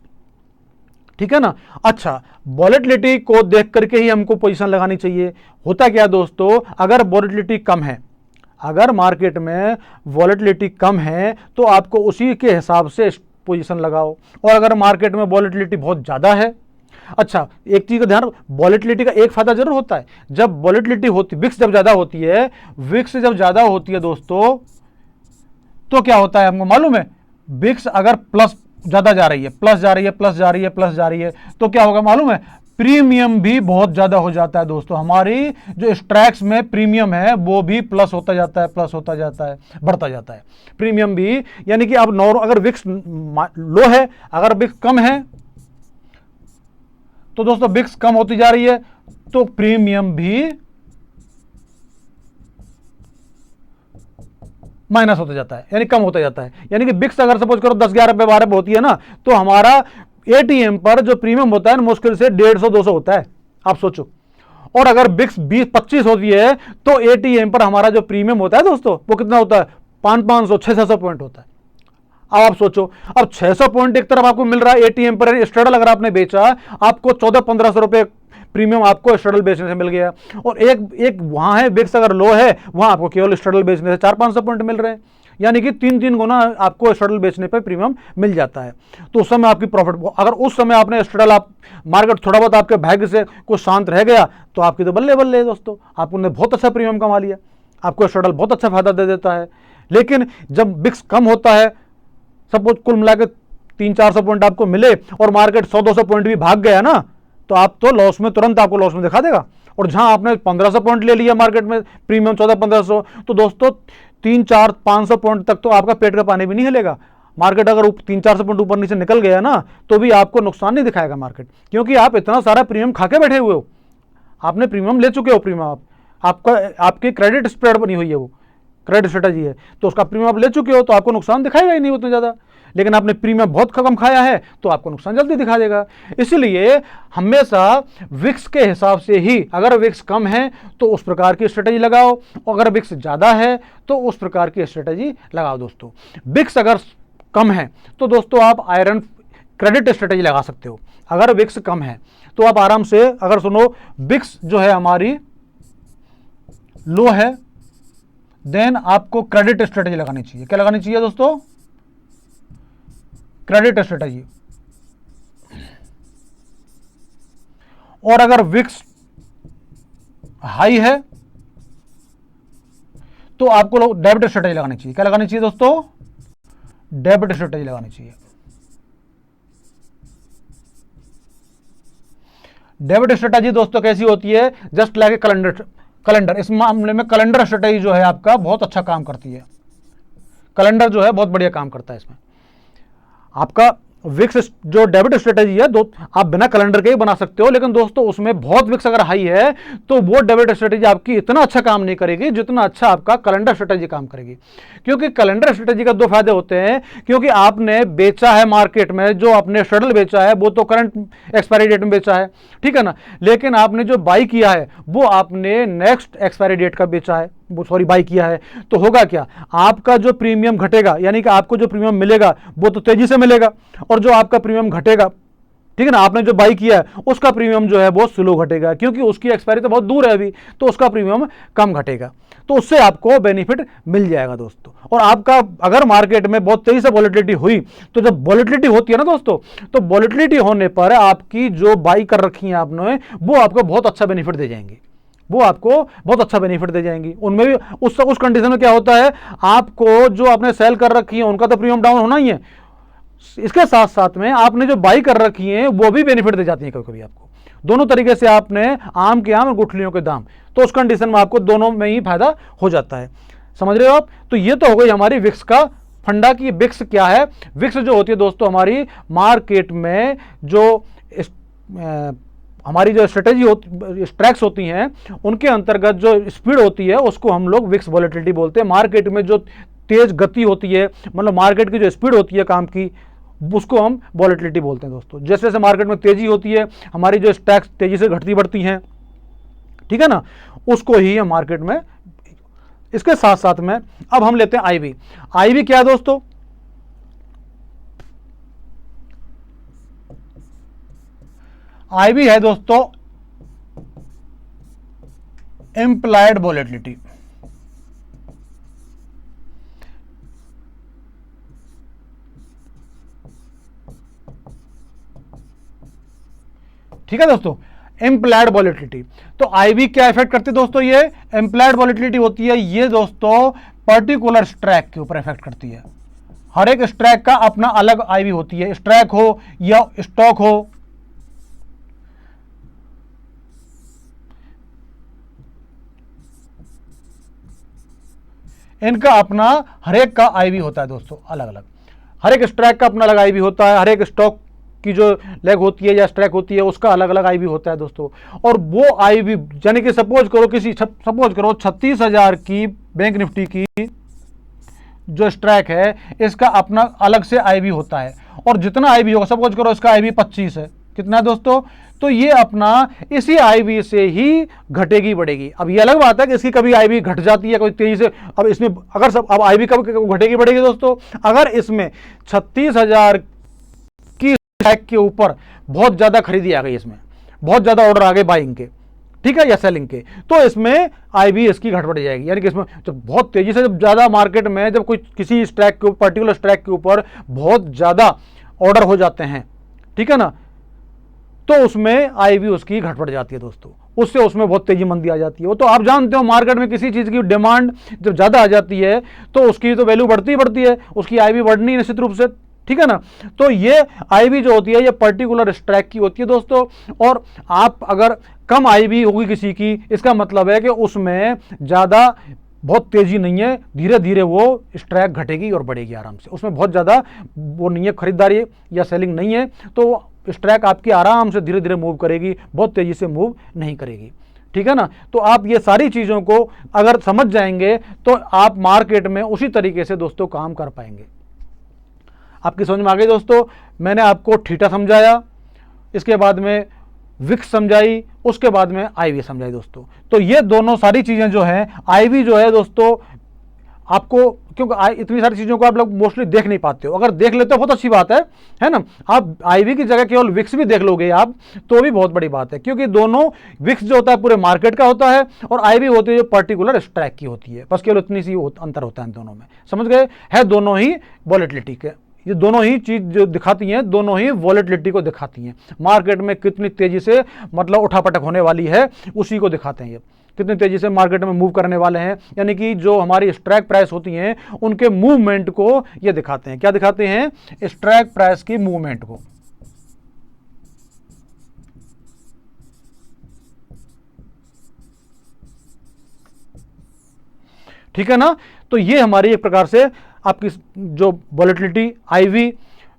ठीक है ना। अच्छा, वॉलेटिलिटी को देख करके ही हमको पोजीशन लगानी चाहिए। होता क्या दोस्तों, अगर वॉलेटिलिटी कम है, अगर मार्केट में वॉलेटिलिटी कम है तो आपको उसी के हिसाब से पोजीशन लगाओ, और अगर मार्केट में वॉलेटिलिटी बहुत ज़्यादा है, अच्छा एक चीज़ का ध्यान, वॉलेटिलिटी का एक फायदा जरूर होता है, जब वॉलेटिलिटी होती, विक्स जब ज़्यादा होती है, विक्स जब ज़्यादा होती है दोस्तों, तो क्या होता है हमको मालूम है, विक्स अगर प्लस ज़्यादा जा रही है, प्लस जा रही है, प्लस जा रही है, प्लस जा रही है, तो क्या होगा मालूम है, प्रीमियम भी बहुत ज़्यादा हो जाता है दोस्तों। हमारी जो स्ट्रैक्स में प्रीमियम है वो भी प्लस होता जाता है, प्लस होता जाता है, बढ़ता जाता है प्रीमियम भी। यानी कि अब अगर विक्स लो है, अगर विक्स कम है तो दोस्तों विक्स कम होती जा रही है तो प्रीमियम भी माइनस होता जाता है, यानी कम होता जाता है। यानी कि विक्स अगर सपोज करो 10-11 पे 12 पे होती है ना, तो हमारा एटीएम पर जो प्रीमियम होता है मुश्किल से 150-200 होता है, आप सोचो। और अगर विक्स 20-25 होती है तो एटीएम पर हमारा जो प्रीमियम होता है दोस्तों वो कितना होता है, 500-600 पॉइंट होता है। अब आप सोचो, अब 600 पॉइंट एक तरफ आपको मिल रहा है एटीएम पर, स्ट्रैडल अगर आपने बेचा, आपको 1400-1500 रुपए प्रीमियम आपको स्ट्रैडल बेचने से मिल गया, और एक वहां है विक्स अगर लो है, वहां आपको केवल स्ट्रैडल बेचने से 400-500 पॉइंट मिल रहे हैं, यानी कि 3 गुना आपको स्ट्रैडल बेचने पर प्रीमियम मिल जाता है। तो उस समय आपकी प्रॉफिट, अगर उस समय आपने स्ट्रैडल, आप मार्केट थोड़ा बहुत आपके भाग्य से कुछ शांत रह गया तो आपकी तो बल्ले बल्ले दोस्तों, आपने बहुत अच्छा प्रीमियम कमा लिया, आपको स्ट्रैडल बहुत अच्छा फायदा दे देता है। लेकिन जब विक्स कम होता है, सपोज कुल मिला के 300-400 पॉइंट आपको मिले और मार्केट 100-200 पॉइंट भी भाग गया ना, तो आप तो लॉस में, तुरंत आपको लॉस में दिखा देगा। और जहां आपने 1500 पॉइंट ले लिया मार्केट में प्रीमियम 1400-1500, तो दोस्तों 300-400-500 पॉइंट तक तो आपका पेट का पानी भी नहीं हिलेगा। मार्केट अगर 300-400 पॉइंट ऊपर नीचे निकल गया ना तो भी आपको नुकसान नहीं दिखाएगा मार्केट, क्योंकि आप इतना सारा प्रीमियम खा के बैठे हुए हो। आपने प्रीमियम ले चुके हो, प्रीमियम आपका आपकी क्रेडिट स्प्रेड बनी हुई है, वो क्रेडिट स्ट्रेटजी है, तो उसका प्रीमियम आप ले चुके हो तो आपको नुकसान दिखाएगा ही नहीं उतना ज़्यादा। लेकिन आपने प्रीमियम बहुत कम खाया है तो आपको नुकसान जल्दी दिखा देगा। इसलिए हमेशा विक्स के हिसाब से ही, अगर विक्स कम है तो उस प्रकार की स्ट्रेटजी लगाओ, और अगर विक्स ज़्यादा है तो उस प्रकार की स्ट्रेटजी लगाओ दोस्तों। विक्स अगर कम है तो दोस्तों आप आयरन क्रेडिट स्ट्रेटजी लगा सकते हो। अगर विक्स कम है तो आप आराम से, अगर सुनो विक्स जो है हमारी लो है, देन आपको क्रेडिट स्ट्रेटजी लगानी चाहिए। क्या लगानी चाहिए दोस्तों? Credit strategy. और अगर विक्स हाई है तो आपको डेबिट स्ट्रेटजी लगानी चाहिए। क्या लगानी चाहिए दोस्तों? डेबिट स्ट्रेटजी लगानी चाहिए। डेबिट स्ट्रेटजी दोस्तों कैसी होती है? Just like calendar. इस मामले में कैलेंडर स्ट्रेटजी जो है आपका बहुत अच्छा काम करती है। कैलेंडर जो है बहुत बढ़िया काम करता है इसमें। आपका विक्स जो डेबिट स्ट्रेटजी है आप बिना कैलेंडर के ही बना सकते हो, लेकिन दोस्तों उसमें बहुत विक्स अगर हाई है तो वो डेबिट स्ट्रेटजी आपकी इतना अच्छा काम नहीं करेगी जितना अच्छा आपका कैलेंडर स्ट्रेटजी काम करेगी। क्योंकि कैलेंडर स्ट्रेटजी का दो फायदे होते हैं, क्योंकि आपने बेचा है मार्केट में, जो आपने शेड्यूल बेचा है वो तो करंट एक्सपायरी डेट में बेचा है, ठीक है ना, लेकिन आपने जो बाई किया है वो आपने नेक्स्ट एक्सपायरी डेट का बेचा है, बाई किया है। तो होगा क्या? आपका जो प्रीमियम घटेगा, यानी कि आपको जो प्रीमियम मिलेगा वो तो तेजी से मिलेगा, और जो आपका प्रीमियम घटेगा, ठीक है ना, आपने जो बाई किया है उसका प्रीमियम जो है बहुत स्लो घटेगा, क्योंकि उसकी एक्सपायरी तो बहुत दूर है अभी, तो उसका प्रीमियम कम घटेगा। तो उससे आपको बेनिफिट मिल जाएगा दोस्तों। और आपका अगर मार्केट में बहुत तेजी से वॉलेटिलिटी हुई, तो जब वॉलेटिलिटी होती है ना दोस्तों, तो वॉलेटिलिटी होने पर आपकी जो बाई कर रखी है आपने, वो आपको बहुत अच्छा बेनिफिट दे जाएंगे, वो आपको बहुत अच्छा बेनिफिट दे जाएंगी। उनमें भी उस कंडीशन में क्या होता है, आपको जो आपने सेल कर रखी है उनका तो प्रीमियम डाउन होना ही है, इसके साथ साथ में आपने जो बाई कर रखी है वो भी बेनिफिट दे जाती है कभी कभी आपको। दोनों तरीके से आपने आम के आम और गुठलियों के दाम, तो उस कंडीशन में आपको दोनों में ही फायदा हो जाता है। समझ रहे हो आप? तो ये तो हो गई हमारी विक्स का फंडा की विक्स क्या है। विक्स जो होती है दोस्तों हमारी मार्केट में जो हमारी जो स्ट्रेटजी स्ट्रैक्स होती हैं उनके अंतर्गत जो स्पीड होती है उसको हम लोग विक्स वॉलेटिलिटी बोलते हैं। मार्केट में जो तेज गति होती है, मतलब मार्केट की जो स्पीड होती है काम की, उसको हम वॉलेटिलिटी बोलते हैं दोस्तों। जैसे जैसे मार्केट में तेजी होती है, हमारी जो स्टॉक्स तेजी से घटती बढ़ती हैं, ठीक है ना, उसको ही हम मार्केट में। इसके साथ साथ में अब हम लेते हैं आईवी। आईवी क्या है दोस्तों? आईवी है दोस्तों इम्प्लाइड वॉलेटिलिटी। ठीक है दोस्तों, इम्प्लाइड वॉलेटिलिटी। तो आईवी क्या इफेक्ट करती है दोस्तों? ये इम्प्लाइड वॉलेटिलिटी होती है, ये दोस्तों पर्टिकुलर स्ट्रैक के ऊपर इफेक्ट करती है। हर एक स्ट्रैक का अपना अलग आईवी होती है, स्ट्रैक हो या स्टॉक हो, इनका अपना हर एक का आईवी होता है दोस्तों अलग अलग। हर एक स्ट्रैक का अपना अलग आईवी होता है, हर एक स्टॉक की जो लेग होती है या स्ट्रैक होती है उसका अलग अलग आईवी होता है दोस्तों। और वो आईवी, यानी कि सपोज करो 36,000 की बैंक निफ्टी की जो स्ट्रैक है इसका अपना अलग से आईवी होता है, और जितना आईवी होगा, सपोज करो इसका आईवी 25 है, कितना है दोस्तों, तो ये अपना इसी आईवी से ही घटेगी बढ़ेगी। अब ये अलग बात है कि इसकी कभी आईवी घट जाती है कोई तेजी से। अब इसमें अगर सब अब आईवी कब घटेगी बढ़ेगी दोस्तों, अगर इसमें 36,000 की स्ट्रैक के ऊपर बहुत ज्यादा खरीदी आ गई, इसमें बहुत ज्यादा ऑर्डर आ गए बाइंग के, ठीक है, या सेलिंग के, तो इसमें आईवी इसकी घट बढ़ जाएगी। यानी कि इसमें जब बहुत तेजी से, जब ज्यादा मार्केट में जब कोई किसी स्ट्रैक के पर्टिकुलर स्ट्रैक के ऊपर बहुत ज्यादा ऑर्डर हो जाते हैं, ठीक है ना, तो उसमें आईवी उसकी घट बढ़ जाती है दोस्तों, उससे उसमें बहुत तेजी मंदी आ जाती है। वो तो आप जानते हो मार्केट में किसी चीज़ की डिमांड जब ज़्यादा आ जाती है तो उसकी तो वैल्यू बढ़ती ही बढ़ती है, उसकी आईवी बढ़नी निश्चित रूप से, ठीक है ना। तो ये आईवी जो होती है ये पर्टिकुलर स्ट्रैक की होती है दोस्तों। और आप अगर कम आईवी होगी किसी की, इसका मतलब है कि उसमें ज़्यादा बहुत तेजी नहीं है, धीरे धीरे वो स्ट्राइक घटेगी और बढ़ेगी आराम से, उसमें बहुत ज़्यादा वो नहीं है, खरीदारी या सेलिंग नहीं है, तो स्ट्राइक आपकी आराम से धीरे धीरे मूव करेगी, बहुत तेजी से मूव नहीं करेगी। ठीक है ना। तो आप ये सारी चीज़ों को अगर समझ जाएंगे तो आप मार्केट में उसी तरीके से दोस्तों काम कर पाएंगे। आपकी समझ में आ गई दोस्तों। मैंने आपको थीटा समझाया, इसके बाद में विक्स समझाई, उसके बाद में आईवी समझाई दोस्तों। तो ये दोनों सारी चीज़ें जो हैं, आईवी जो है दोस्तों आपको, क्योंकि इतनी सारी चीज़ों को आप लोग मोस्टली देख नहीं पाते हो, अगर देख लेते हो बहुत अच्छी बात है ना। आप आईवी की जगह केवल विक्स भी देख लोगे आप तो भी बहुत बड़ी बात है, क्योंकि दोनों, विक्स जो होता है पूरे मार्केट का होता है और आईवी होती है जो पर्टिकुलर स्ट्राइक की होती है, बस केवल इतनी सी अंतर होता है दोनों में, समझ गए। है दोनों ही वॉलेटिलिटी के, ये दोनों ही चीज जो दिखाती हैं, दोनों ही वॉलेटिलिटी को दिखाती हैं, मार्केट में कितनी तेजी से मतलब उठापटक होने वाली है उसी को दिखाते हैं, ये कितनी तेजी से मार्केट में मूव करने वाले हैं, यानी कि जो हमारी स्ट्राइक प्राइस होती हैं उनके मूवमेंट को ये दिखाते हैं। क्या दिखाते हैं? स्ट्राइक प्राइस की मूवमेंट को। ठीक है ना। तो ये हमारी एक प्रकार से आपकी जो वॉलेटिलिटी, आईवी,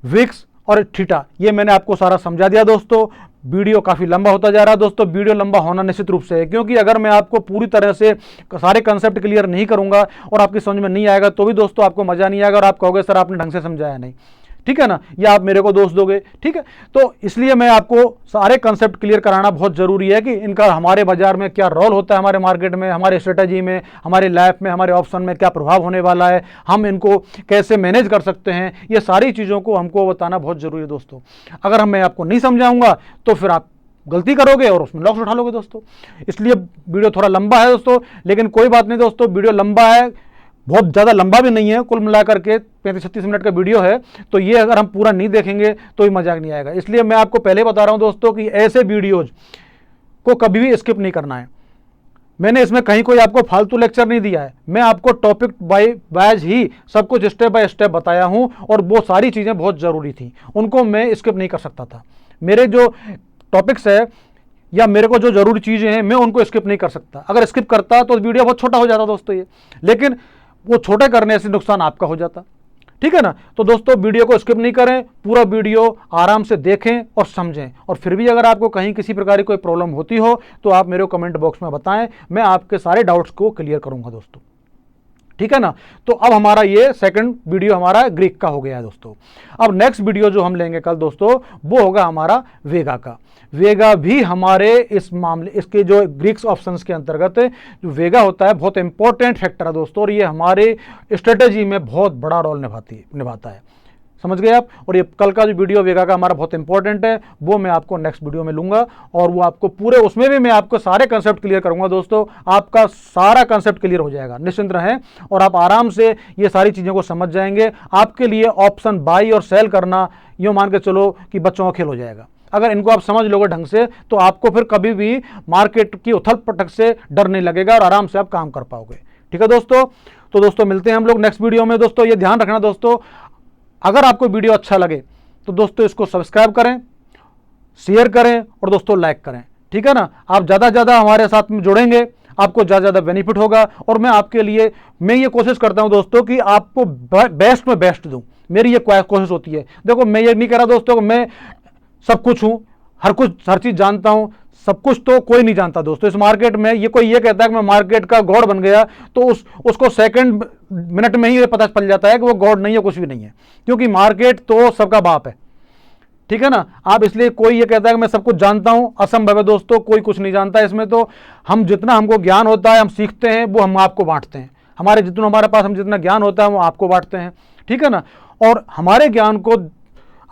विक्स और थीटा, ये मैंने आपको सारा समझा दिया दोस्तों। वीडियो काफ़ी लंबा होता जा रहा है दोस्तों, वीडियो लंबा होना निश्चित रूप से है, क्योंकि अगर मैं आपको पूरी तरह से सारे कंसेप्ट क्लियर नहीं करूंगा और आपकी समझ में नहीं आएगा तो भी दोस्तों आपको मजा नहीं आएगा और आप कहोगे सर आपने ढंग से समझाया नहीं। ठीक है ना, या आप मेरे को दोष दोगे। ठीक है, तो इसलिए मैं आपको सारे कंसेप्ट क्लियर कराना बहुत जरूरी है कि इनका हमारे बाजार में क्या रोल होता है, हमारे मार्केट में, हमारे स्ट्रेटजी में, हमारे लाइफ में, हमारे ऑप्शन में क्या प्रभाव होने वाला है, हम इनको कैसे मैनेज कर सकते हैं, ये सारी चीज़ों को हमको बताना बहुत जरूरी है दोस्तों। अगर मैं आपको नहीं समझाऊंगा तो फिर आप गलती करोगे और उसमें लॉस उठा लोगे दोस्तों। इसलिए वीडियो थोड़ा लंबा है दोस्तों, लेकिन कोई बात नहीं दोस्तों, वीडियो लंबा है, बहुत ज़्यादा लंबा भी नहीं है, कुल मिलाकर के 35-36 मिनट का वीडियो है, तो ये अगर हम पूरा नहीं देखेंगे तो ही मजाक नहीं आएगा। इसलिए मैं आपको पहले बता रहा हूं दोस्तों कि ऐसे वीडियोज को कभी भी स्किप नहीं करना है। मैंने इसमें कहीं कोई आपको फालतू लेक्चर नहीं दिया है, मैं आपको टॉपिक बाय वाइज ही सब कुछ स्टेप बाय स्टेप बताया हूं, और वो सारी चीज़ें बहुत ज़रूरी थी, उनको मैं स्किप नहीं कर सकता था। मेरे जो टॉपिक्स है या मेरे को जो जरूरी चीज़ें हैं मैं उनको स्किप नहीं कर सकता, अगर स्किप करता तो वीडियो बहुत छोटा हो जाता दोस्तों ये, लेकिन वो छोटे करने से नुकसान आपका हो जाता। ठीक है ना। तो दोस्तों वीडियो को स्किप नहीं करें, पूरा वीडियो आराम से देखें और समझें, और फिर भी अगर आपको कहीं किसी प्रकार की कोई प्रॉब्लम होती हो तो आप मेरे को कमेंट बॉक्स में बताएं, मैं आपके सारे डाउट्स को क्लियर करूंगा दोस्तों। ठीक है ना। तो अब हमारा ये सेकंड वीडियो हमारा ग्रीक का हो गया है दोस्तों। अब नेक्स्ट वीडियो जो हम लेंगे कल दोस्तों वो होगा हमारा वेगा का। वेगा भी हमारे इस मामले, इसके जो ग्रीक्स ऑप्शंस के अंतर्गत जो वेगा होता है बहुत इंपॉर्टेंट फैक्टर है दोस्तों, और ये हमारे स्ट्रेटेजी में बहुत बड़ा रोल निभाता है, समझ गए आप। और ये कल का जो वीडियो वेगा का हमारा बहुत इंपॉर्टेंट है, वो मैं आपको नेक्स्ट वीडियो में लूंगा, और वो आपको पूरे, उसमें भी मैं आपको सारे कंसेप्ट क्लियर करूंगा दोस्तों। आपका सारा कंसेप्ट क्लियर हो जाएगा, निश्चिंत रहें, और आप आराम से ये सारी चीज़ों को समझ जाएंगे। आपके लिए ऑप्शन बाई और सेल करना यूँ मान के चलो कि बच्चों का खेल हो जाएगा। अगर इनको आप समझ लोगे ढंग से तो आपको फिर कभी भी मार्केट की उथल पटक से डर नहीं लगेगा और आराम से आप काम कर पाओगे। ठीक है दोस्तों। तो दोस्तों मिलते हैं हम लोग नेक्स्ट वीडियो में। दोस्तों ये ध्यान रखना दोस्तों, अगर आपको वीडियो अच्छा लगे तो दोस्तों इसको सब्सक्राइब करें, शेयर करें और दोस्तों लाइक करें। ठीक है ना। आप ज़्यादा से ज़्यादा हमारे साथ में जुड़ेंगे, आपको ज़्यादा से ज़्यादा बेनिफिट होगा, और मैं आपके लिए मैं ये कोशिश करता हूं दोस्तों कि आपको बेस्ट में बेस्ट दूं, मेरी ये कोशिश होती है। देखो मैं ये नहीं कह रहा दोस्तों कि मैं सब कुछ हूं, हर चीज़ जानता हूं, सब कुछ तो कोई नहीं जानता दोस्तों इस मार्केट में। ये कोई ये कहता है कि मैं मार्केट का गॉड बन गया तो उसको सेकंड मिनट में ही पता चल जाता है कि वो गॉड नहीं है, कुछ भी नहीं है, क्योंकि मार्केट तो सबका बाप है। ठीक है ना। आप इसलिए कोई ये कहता है कि मैं सब कुछ जानता हूं, असंभव है दोस्तों, कोई कुछ नहीं जानता इसमें। तो हम जितना हमको ज्ञान होता है हम सीखते हैं, वो हम आपको बांटते हैं, हमारे पास हम जितना ज्ञान होता है वो आपको बांटते हैं। ठीक है ना। और हमारे ज्ञान को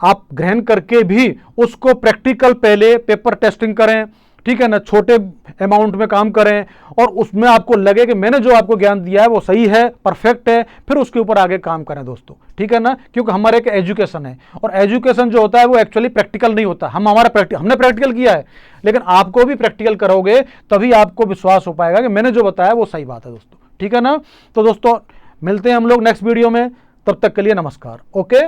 आप ग्रहण करके भी उसको प्रैक्टिकल पहले पेपर टेस्टिंग करें। ठीक है ना, छोटे अमाउंट में काम करें, और उसमें आपको लगे कि मैंने जो आपको ज्ञान दिया है वो सही है, परफेक्ट है, फिर उसके ऊपर आगे काम करें दोस्तों। ठीक है ना, क्योंकि हमारे एक एजुकेशन है, और एजुकेशन जो होता है वो एक्चुअली प्रैक्टिकल नहीं होता। हमने प्रैक्टिकल किया है, लेकिन आपको भी प्रैक्टिकल करोगे तभी आपको विश्वास हो पाएगा कि मैंने जो बताया वो सही बात है दोस्तों। ठीक है ना। तो दोस्तों मिलते हैं हम लोग नेक्स्ट वीडियो में, तब तक के लिए नमस्कार। ओके।